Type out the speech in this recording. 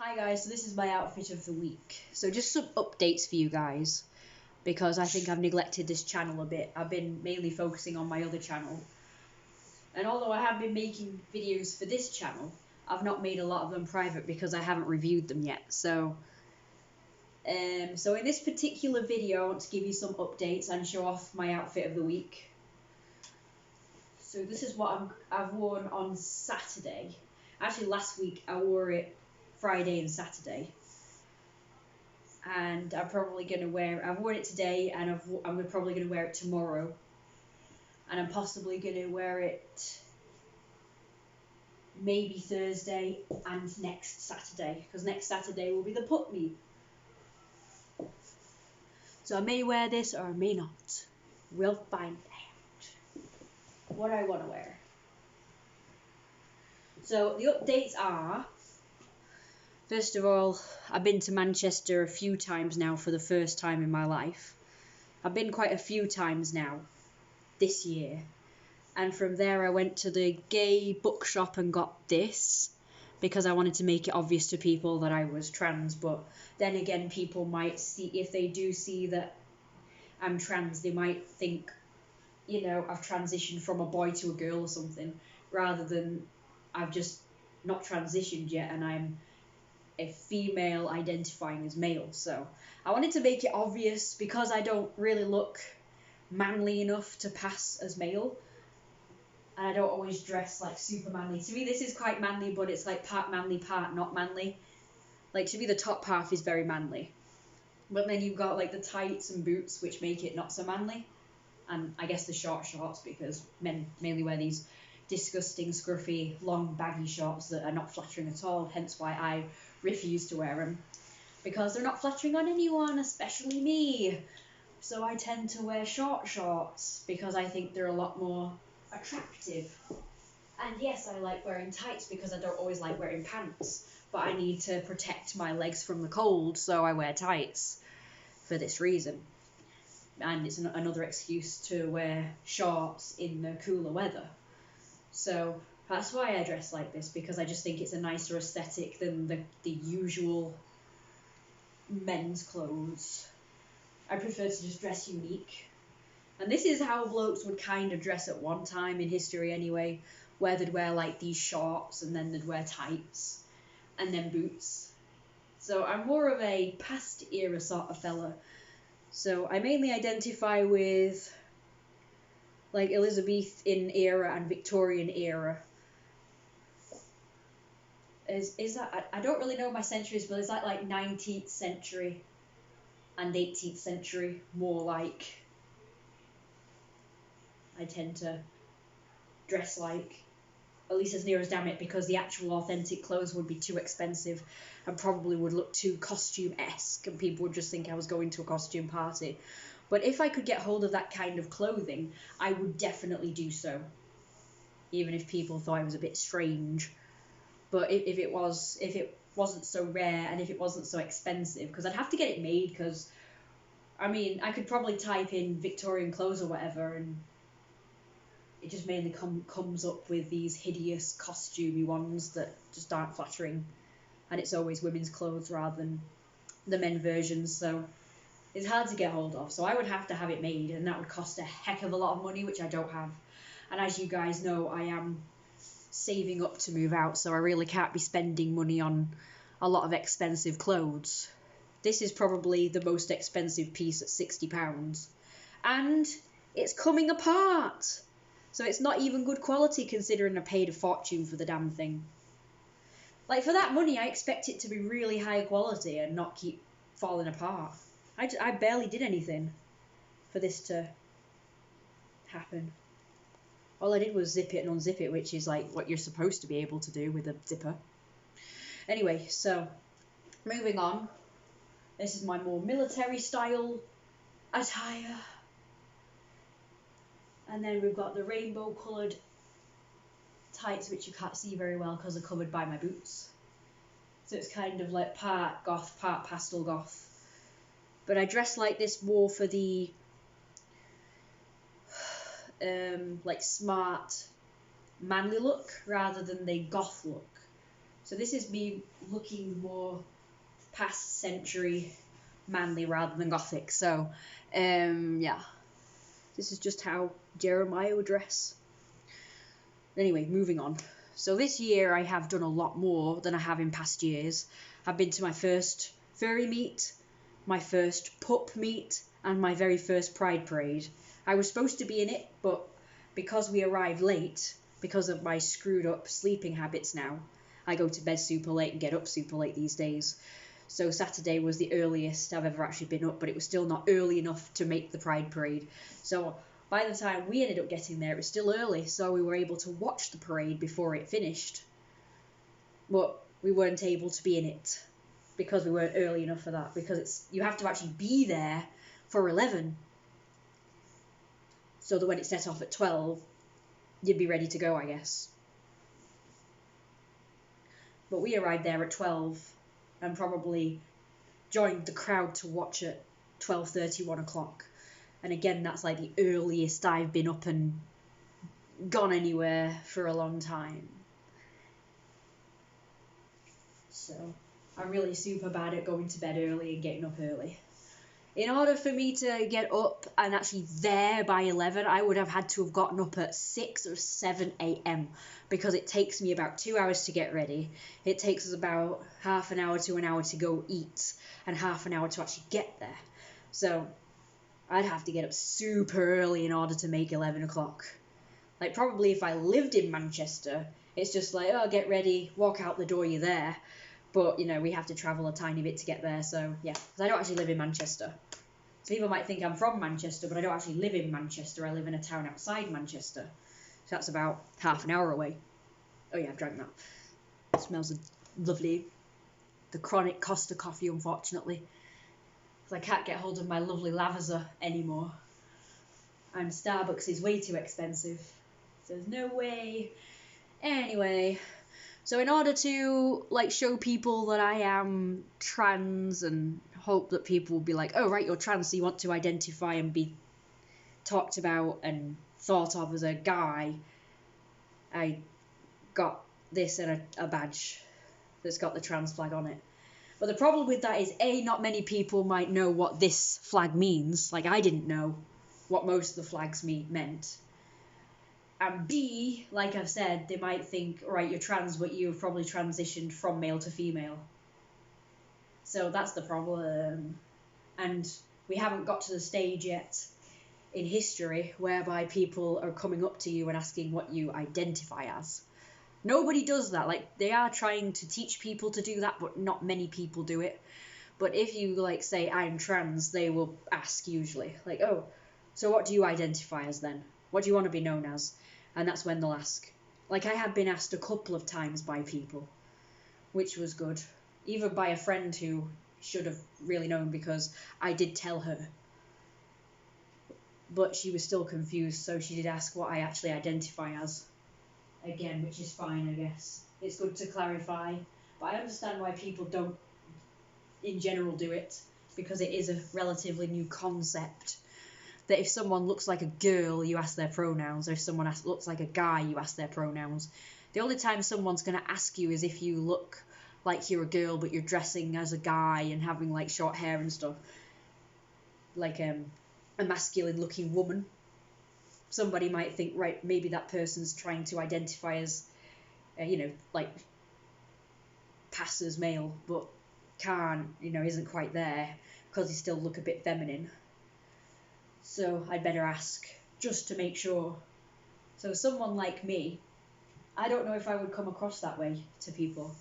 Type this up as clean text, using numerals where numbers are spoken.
Hi guys, so this is my outfit of the week. So just some updates for you guys, because I think I've neglected this channel a bit. I've been mainly focusing on my other channel. And although I have been making videos for this channel, I've not made a lot of them private because I haven't reviewed them yet. So in this particular video, I want to give you some updates and show off my outfit of the week. So this is what I've worn on Saturday. Actually, last week I wore it Friday and Saturday. And I'm probably going to wear I've worn it today, and I'm probably going to wear it tomorrow. And I'm possibly going to wear it maybe Thursday and next Saturday, because next Saturday will be the put meet. So I may wear this or I may not. We'll find out what I want to wear. So the updates are, first of all, I've been to Manchester a few times now for the first time in my life. I've been quite a few times now this year. And from there I went to the gay bookshop and got this, because I wanted to make it obvious to people that I was trans. But then again, people might see, if they do see that I'm trans, they might think, I've transitioned from a boy to a girl or something, rather than I've just not transitioned yet and I'm a female identifying as male. So I wanted to make it obvious, because I don't really look manly enough to pass as male, and I don't always dress like super manly. To me this is quite manly, but it's like part manly, part not manly. Like, to me the top half is very manly, but then you've got like the tights and boots which make it not so manly, and I guess the short shorts, because men mainly wear these disgusting, scruffy, long, baggy shorts that are not flattering at all, hence why I refuse to wear them, because they're not flattering on anyone, especially me. So I tend to wear short shorts because I think they're a lot more attractive. And yes, I like wearing tights because I don't always like wearing pants, but I need to protect my legs from the cold, so I wear tights for this reason. And it's another excuse to wear shorts in the cooler weather. So that's why I dress like this, because I just think it's a nicer aesthetic than the usual men's clothes. I prefer to just dress unique. And this is how blokes would kind of dress at one time in history anyway, where they'd wear like these shorts and then they'd wear tights and then boots. So I'm more of a past era sort of fella. So I mainly identify with like Elizabethan era and Victorian era. Is that, I don't really know my centuries, but is that like 19th century and 18th century, more like I tend to dress like, at least as near as damn it, because the actual authentic clothes would be too expensive and probably would look too costume-esque, and people would just think I was going to a costume party. But if I could get hold of that kind of clothing, I would definitely do so, even if people thought I was a bit strange. But if it wasn't so rare and if it wasn't so expensive, because I'd have to get it made, because I mean, I could probably type in Victorian clothes or whatever, and it just mainly comes up with these hideous costumey ones that just aren't flattering, and it's always women's clothes rather than the men versions, so it's hard to get hold of. So I would have to have it made, and that would cost a heck of a lot of money, which I don't have. And as you guys know, I am saving up to move out, so I really can't be spending money on a lot of expensive clothes. This is probably the most expensive piece at £60, and it's coming apart. So it's not even good quality, considering I paid a fortune for the damn thing. Like, for that money, I expect it to be really high quality and not keep falling apart. I barely did anything for this to happen. All I did was zip it and unzip it, which is like what you're supposed to be able to do with a zipper. Anyway, so moving on. This is my more military style attire. And then we've got the rainbow coloured tights, which you can't see very well because they're covered by my boots. So it's kind of like part goth, part pastel goth. But I dress like this more for the like smart, manly look rather than the goth look. So this is me looking more past century manly rather than gothic. So, yeah. This is just how Jeremiah would dress. Anyway, moving on. So this year I have done a lot more than I have in past years. I've been to my first furry meet, my first pup meet, and my very first Pride Parade. I was supposed to be in it, but because we arrived late, because of my screwed up sleeping habits now, I go to bed super late and get up super late these days. So Saturday was the earliest I've ever actually been up, but it was still not early enough to make the Pride Parade. So by the time we ended up getting there, it was still early, so we were able to watch the parade before it finished. But we weren't able to be in it because we weren't early enough for that, because you have to actually be there for 11, so that when it set off at 12, you'd be ready to go, I guess. But we arrived there at 12 and probably joined the crowd to watch at 12:30, 1 o'clock. And again, that's like the earliest I've been up and gone anywhere for a long time. So I'm really super bad at going to bed early and getting up early. In order for me to get up and actually there by 11, I would have had to have gotten up at 6 or 7 a.m. because it takes me about 2 hours to get ready. It takes us about half an hour to an hour to go eat and half an hour to actually get there. So I'd have to get up super early in order to make 11 o'clock. Like, probably if I lived in Manchester, it's just like, oh, get ready, walk out the door, you're there. But, you know, we have to travel a tiny bit to get there, so, yeah. Because I don't actually live in Manchester. So people might think I'm from Manchester, but I don't actually live in Manchester. I live in a town outside Manchester. So that's about half an hour away. Oh, yeah, I've drank that. It smells lovely. The chronic Costa coffee, unfortunately. I can't get hold of my lovely Lavazza anymore. And Starbucks is way too expensive. So there's no way. Anyway, so in order to like show people that I am trans and hope that people will be like, oh right, you're trans, so you want to identify and be talked about and thought of as a guy, I got this and a badge that's got the trans flag on it. But the problem with that is, A, not many people might know what this flag means. Like, I didn't know what most of the flags meant. And B, like I've said, they might think, right, you're trans, but you've probably transitioned from male to female. So that's the problem. And we haven't got to the stage yet in history whereby people are coming up to you and asking what you identify as. Nobody does that. Like, they are trying to teach people to do that, but not many people do it. But if you, like, say, I'm trans, they will ask usually. Like, oh, so what do you identify as then? What do you want to be known as? And that's when they'll ask. Like, I have been asked a couple of times by people, which was good. Even by a friend who should have really known because I did tell her. But she was still confused, so she did ask what I actually identify as. Again, which is fine, I guess. It's good to clarify, but I understand why people don't, in general, do it, because it is a relatively new concept. That if someone looks like a girl, you ask their pronouns, or if someone looks like a guy, you ask their pronouns. The only time someone's going to ask you is if you look like you're a girl, but you're dressing as a guy and having, like, short hair and stuff. Like, a masculine-looking woman. Somebody might think, right, maybe that person's trying to identify as, like, passes male, but can't, isn't quite there, because they still look a bit feminine. So I'd better ask, just to make sure. So someone like me, I don't know if I would come across that way to people.